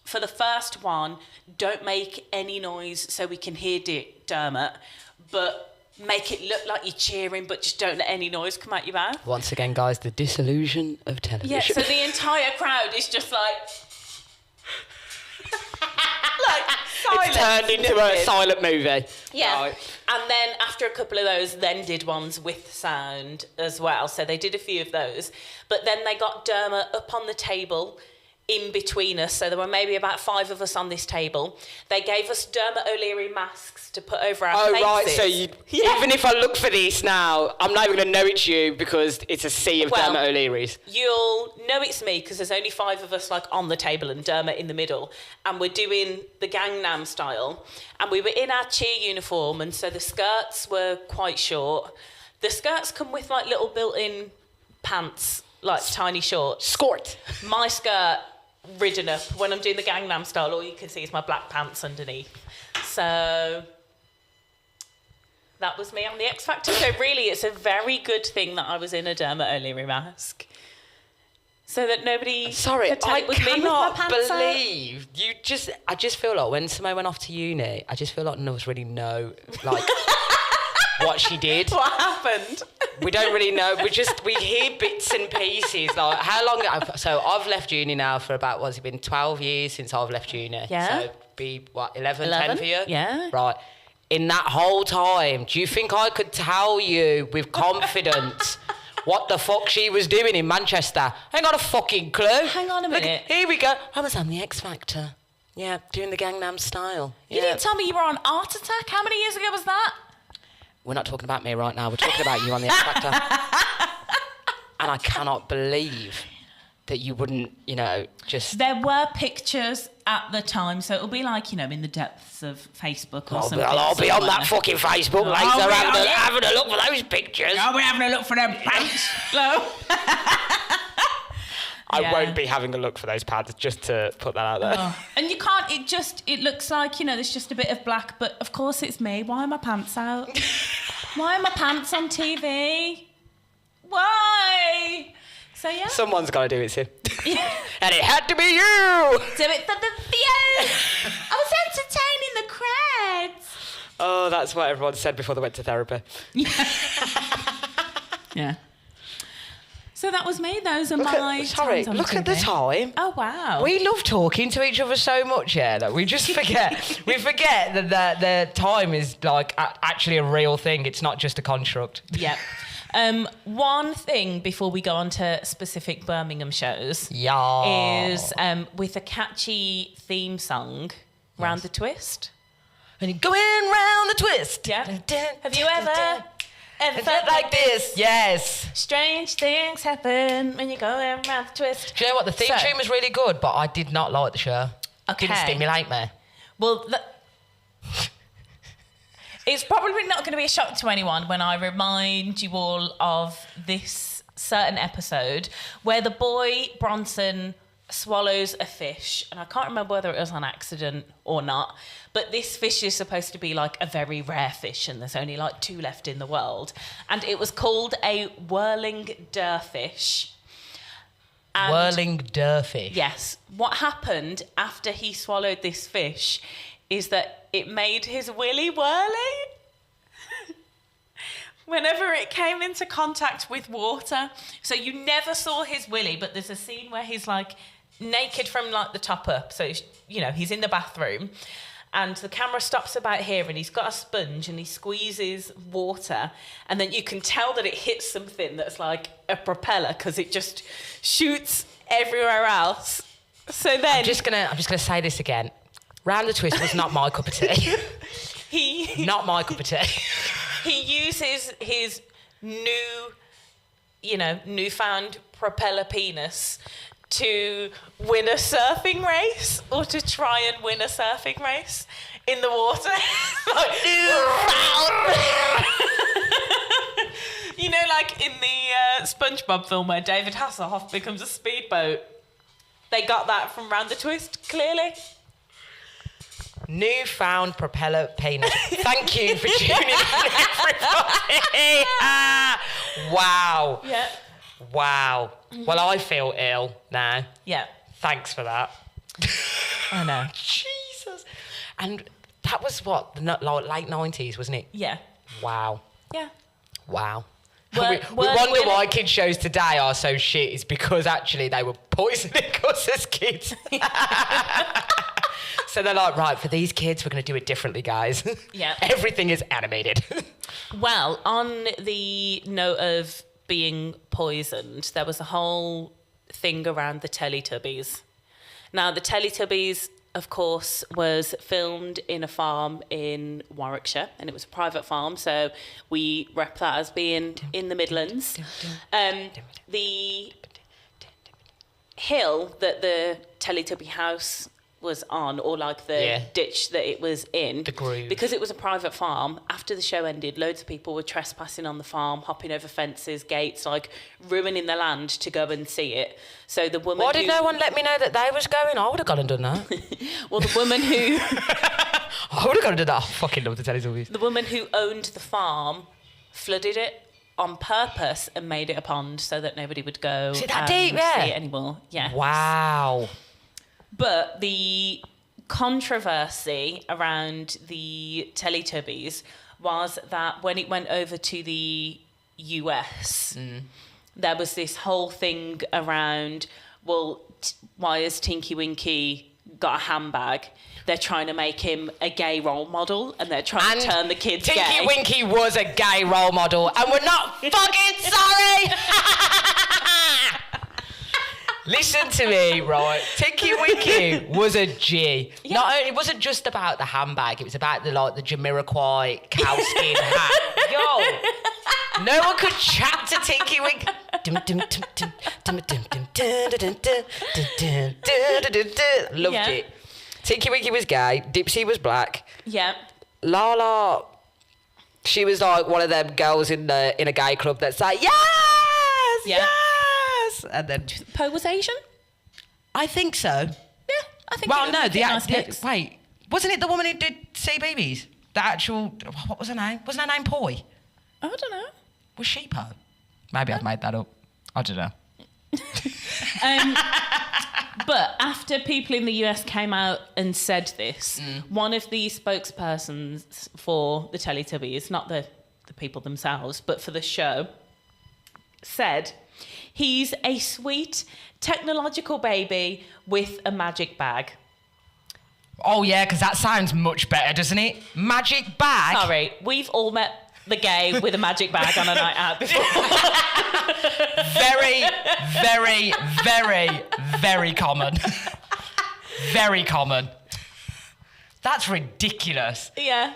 for the first one, don't make any noise so we can hear Dermot, but make it look like you're cheering, but just don't let any noise come out your mouth. Once again, guys, the disillusion of television. Yeah, so the entire crowd is just like... silent. It's turned into a silent movie. Yeah. Right. And then after a couple of those, then did ones with sound as well. So they did a few of those. But then they got Dermot up on the table in between us. So there were maybe about 5 of us on this table. They gave us Dermot O'Leary masks to put over our faces. Oh, right. So even if I look for this now, I'm not even going to know it's you because it's a sea of Dermot O'Learys. You'll know it's me because there's only 5 of us like on the table and Dermot in the middle. And we're doing the Gangnam style. And we were in our cheer uniform, and so the skirts were quite short. The skirts come with like little built-in pants, like tiny shorts. Skort. My skirt ridden up. When I'm doing the Gangnam style, all you can see is my black pants underneath. So that was me on the X Factor. So really, it's a very good thing that I was in a Dermot O'Leary mask, so that nobody could tell it was me with my pants believe out. You just. I just feel like when Simone went off to uni, I just feel like none of us really know like what she did. What happened? We don't really know. We hear bits and pieces. Like how long? So I've left uni now for about, what's it been, 12 years since I've left uni. Yeah. So be what, 11, 10 for you? Yeah. Right. In that whole time, do you think I could tell you with confidence what the fuck she was doing in Manchester? I ain't got a fucking clue. Hang on a minute. Look, here we go. I was on the X Factor. Yeah, doing the Gangnam style. You didn't tell me you were on Art Attack? How many years ago was that? We're not talking about me right now. We're talking about you on the X Factor. And I cannot believe that you wouldn't, you know, just... There were pictures at the time, so it'll be like, you know, in the depths of Facebook or something. I'll be on that fucking Facebook later having a look for those pictures. I'll be having a look for them pants. Hello? I won't be having a look for those pads, just to put that out there. Oh. And you can't, it looks like, you know, there's just a bit of black, but of course it's me. Why are my pants out? Why are my pants on TV? Why? So, yeah. Someone's got to do it, Sim. Yeah. And it had to be you! Do it for the view! I was That's what everyone said before they went to therapy. Yeah. So that was me. Those are my. Sorry, times on look at the TV. time. Oh wow. We love talking to each other so much, yeah, that we just forget. We forget that the time is like actually a real thing. It's not just a construct. Yep. One thing before we go on to specific Birmingham shows is with a catchy theme song, Round the Twist. And you're going round the twist. Yeah. Have you ever felt like this? Yes. Strange things happen when you go around the twist. Do you know what? The theme tune was really good, but I did not like the show. Okay. Didn't stimulate me. Well, it's probably not going to be a shock to anyone when I remind you all of this certain episode where the boy Bronson swallows a fish, and I can't remember whether it was on accident or not, but this fish is supposed to be like a very rare fish, and there's only like 2 left in the world, and it was called a whirling derfish. And whirling derfish. yes, what happened after he swallowed this fish is that it made his willy whirly. Whenever it came into contact with water. So you never saw his willy, but there's a scene where he's like naked from like the top up. So, you know, he's in the bathroom and the camera stops about here and he's got a sponge and he squeezes water and then you can tell that it hits something that's like a propeller because it just shoots everywhere else. So then... I'm just gonna say this again. Round the Twist was not my cup of tea. Not my cup of tea. He uses his newfound propeller penis to win a surfing race or to try and win a surfing race in the water. You know, like in the SpongeBob film where David Hasselhoff becomes a speedboat. They got that from Round the Twist, clearly. Newfound propeller penis. Thank you for tuning in, everybody. Wow. Yeah. Wow. Well, I feel ill now. Yeah. Thanks for that. I know. Jesus. And that was what, the late 90s, wasn't it? Yeah. Wow. Yeah. Wow. We wonder why kids shows today are so shit. It's because actually they were poisoning us as kids. So they're like, right, for these kids, we're going to do it differently, guys. Yeah. Everything is animated. Well, on the note of being poisoned, there was a whole thing around the Teletubbies. Now, the Teletubbies, of course, was filmed in a farm in Warwickshire, and it was a private farm, so we rep that as being in the Midlands. The hill that the Teletubby house was on, or like the ditch that it was in, the groove, because it was a private farm. After the show ended, loads of people were trespassing on the farm, hopping over fences, gates, like ruining the land to go and see it. So the woman, why did no one let me know that they was going? I would have gone and done that. Well, the woman who I would have gone and done that. I fucking love the Teletubbies. The woman who owned the farm flooded it on purpose and made it a pond so that nobody would go see it anymore. Yeah. Wow. But the controversy around the Teletubbies was that when it went over to the US, there was this whole thing around, well, why has Tinky Winky got a handbag? They're trying to make him a gay role model and they're trying to turn the kids gay. Tinky Winky was a gay role model and we're not fucking sorry! Listen to me, right? Tinky Winky was a G. Yeah. Not only, it wasn't just about the handbag, it was about the Jamiroquai cowskin hat. Yo, no one could chat to Tinky Winky. Loved it. Tinky Winky was gay, Dipsy was black. Yeah. Lala, she was like one of them girls in a gay club that's like, yes, yes. And then Poe was Asian? I think so. Yeah, I think. Well, no, wait, wasn't it the woman who did CBeebies? The actual, what was her name? Wasn't her name Poi? I don't know. Was she Poe? Maybe I've made that up. I don't know. But after people in the US came out and said this, one of the spokespersons for the Teletubbies, not the people themselves, but for the show, said he's a sweet technological baby with a magic bag. Oh, yeah, because that sounds much better, doesn't it? Magic bag? Sorry, we've all met the gay with a magic bag on a night out before. Very, very, very, very common. Very common. That's ridiculous. Yeah.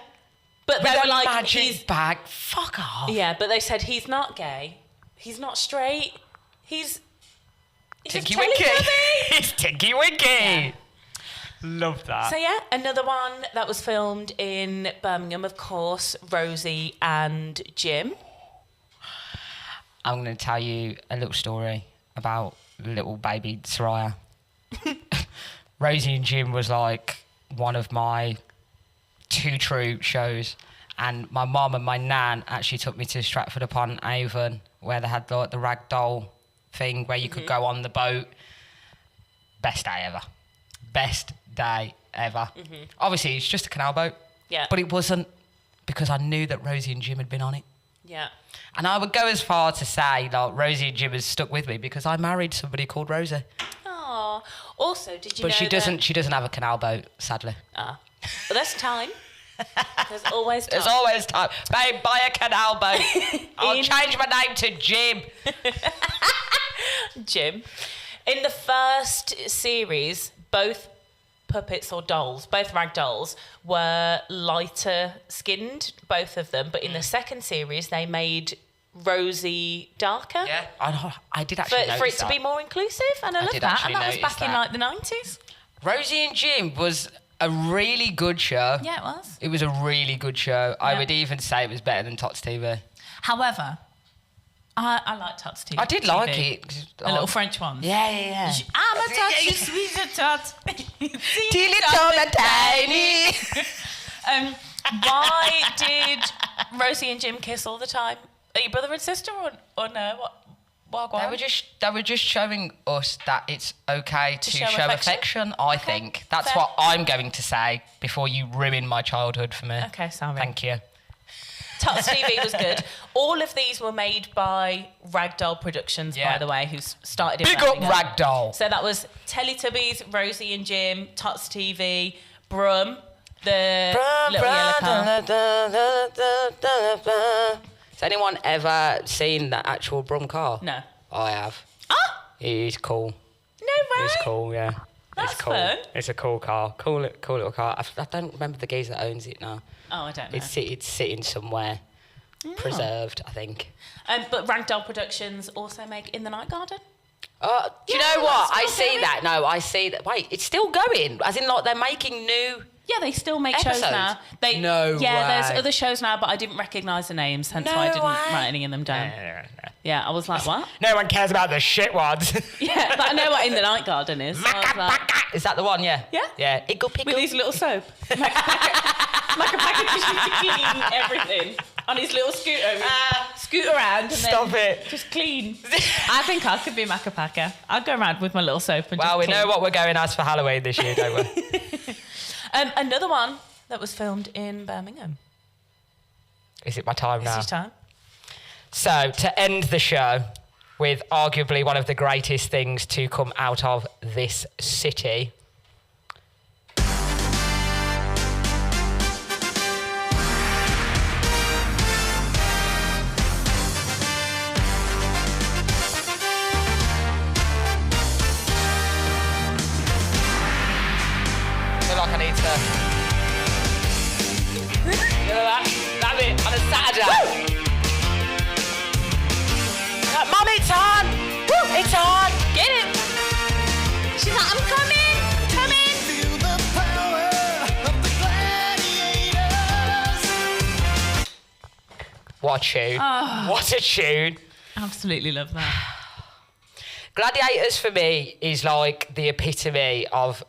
But they With were a like, magic bag? Fuck off. Yeah, but they said he's not gay. He's not straight. He's Tinky a Winky. Teletubby. It's Tinky Winky. Yeah. Love that. So yeah, another one that was filmed in Birmingham, of course, Rosie and Jim. I'm going to tell you a little story about little baby Soriah. Rosie and Jim was like one of my two true shows, and my mum and my nan actually took me to Stratford-upon-Avon, where they had like the rag doll thing where you could go on the boat. Best day ever. Best day ever. Obviously, it's just a canal boat. Yeah. But it wasn't, because I knew that Rosie and Jim had been on it. Yeah. And I would go as far to say, like, Rosie and Jim has stuck with me because I married somebody called Rosie. Oh. Also, did you know But she doesn't have a canal boat, sadly. But there's time. There's always time. There's always time. Babe, buy a canal boat. I'll change my name to Jim. Jim. In the first series, both puppets or dolls, both rag dolls, were lighter skinned, both of them. But in the second series, they made Rosie darker. Yeah, I did actually notice for it to that. be more inclusive, and I love did that. actually And that was notice back in that. like the 90s. Rosie and Jim was a really good show. Yeah, it was. It was a really good show. I Yeah. would even say it was better than Tots TV. However, I like Tots TV. I did like it. The little French ones. Yeah. I'm a tot, she's sweet a tot. Teeny and tiny. Why did Rosie and Jim kiss all the time? Are you brother and sister or no? What They were just showing us that it's okay to show show affection? affection, I think. That's fair. what I'm going to say before you ruin my childhood for me. Okay, sorry. Thank you. Tots TV was good. All of these were made by Ragdoll Productions, Yeah. by the way, who started in Big up Birmingham. Ragdoll. So that was Teletubbies, Rosie and Jim, Tots TV, Brum, the little yellow car. Has anyone ever seen that actual Brum car? No. I have. Ah! It's cool. No way. It's cool, yeah. That's it's cool. fun. It's a cool car. Cool little car. I don't remember the geezer that owns it now. Oh, I don't know. It's sitting somewhere. Preserved, I think. But Ragdoll Productions also make In the Night Garden. Do you Yeah, know what? that's I still see going. that. No, I see that. Wait, it's still going. As in, like, they're making new... Yeah, they still make shows Episodes? now. No there's way. other shows now, but I didn't recognise the names, hence No why I didn't way. write any of them down. Yeah, I was like, what? No one cares about the shit ones. Yeah, but I know what In the Night Garden is. So I was like, Is that the one? Yeah. Yeah. Yeah. Ickle pickle. with his little soap. Macapaca just used to clean everything on his little scooter. Scoot around and Stop then it. just clean. I think I could be Macapaca. I'd go around with my little soap and Well, just we clean. know what we're going as for Halloween this year, don't we? Another one that was filmed in Birmingham. Is it my time now? This is time. So, to end the show with arguably one of the greatest things to come out of this city. I feel like I need to... You know that? That bit on a Saturday. Mum, it's on! Woo, it's on! Get it! She's like, I'm coming! Coming! Feel the power of the gladiators. What a tune. What a tune. Absolutely love that. Gladiators for me is like the epitome of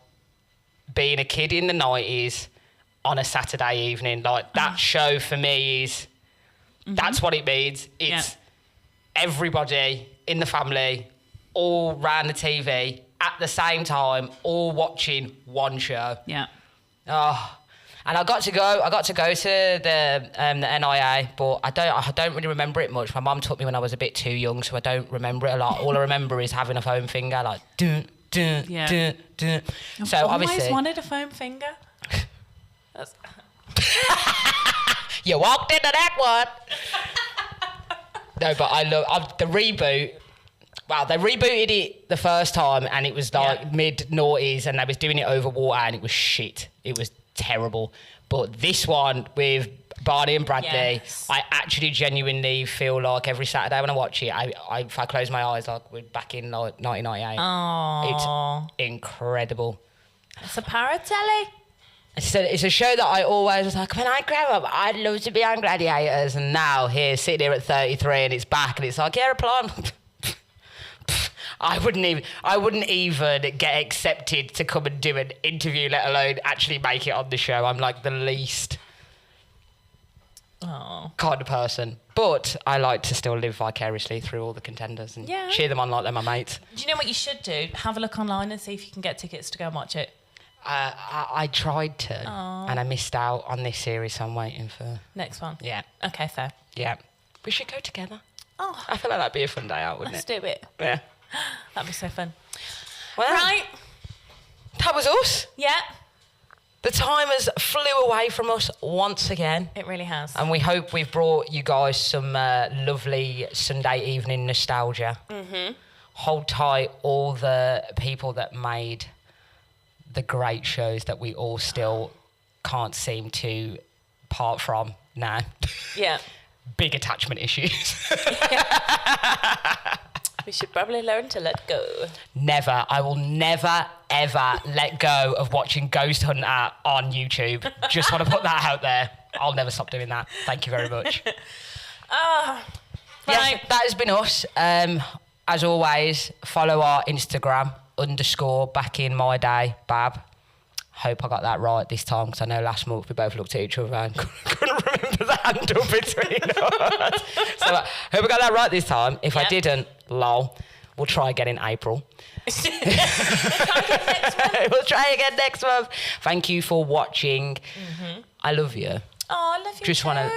being a kid in the 90s on a Saturday evening. Like that show for me is, that's what it means. It's everybody in the family all round the TV at the same time, all watching one show. Yeah. Oh, and I got to go to the NIA, but I don't really remember it much. My mum took me when I was a bit too young, so I don't remember it a lot. All I remember is having a foam finger, like dun dun Yeah. dun dun. So I've obviously, always wanted a foam finger. That's... you walked into that one. No, but I love the reboot. Wow, they rebooted it the first time and it was like mid-noughties and they was doing it over water and it was shit. It was terrible. But this one with Barney and Bradley, Yes. I actually genuinely feel like every Saturday when I watch it, if I close my eyes, like we're back in like 1998. Oh, It's incredible. it's a paratelli. It's a show that I always was like, when I grow up, I'd love to be on Gladiators. And now here, sitting here at 33 and it's back and it's like, yeah, apply. I wouldn't even get accepted to come and do an interview, let alone actually make it on the show. I'm like the least kind of person. But I like to still live vicariously through all the contenders and cheer them on like they're my mates. Do you know what you should do? Have a look online and see if you can get tickets to go and watch it. I tried to, and I missed out on this series, so I'm waiting for... Next one. Yeah. Okay, fair. Yeah. We should go together. Oh, I feel like that'd be a fun day out, wouldn't let's it? do it. Yeah. That'd be so fun. Well, Right. that was us. Yeah, The time has flew away from us once again. it really has. And we hope we've brought you guys some lovely Sunday evening nostalgia. Mm-hmm. Hold tight, all the people that made the great shows that we all still can't seem to part from now. Yeah. Big attachment issues. We should probably learn to let go. Never. I will never, ever let go of watching Ghost Hunter on YouTube. Just want to put that out there. I'll never stop doing that. Thank you very much. Right. Yes, that has been us. As always, follow our Instagram, _back in my day, Bab. Hope I got that right this time because I know last month we both looked at each other and couldn't remember the handle between us. So I hope I got that right this time. If I didn't, lol, we'll try again in April. We'll try again next month. Thank you for watching. Mm-hmm. I love you. Oh, I love you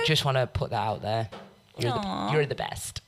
Just wanna put that out there. You're the best.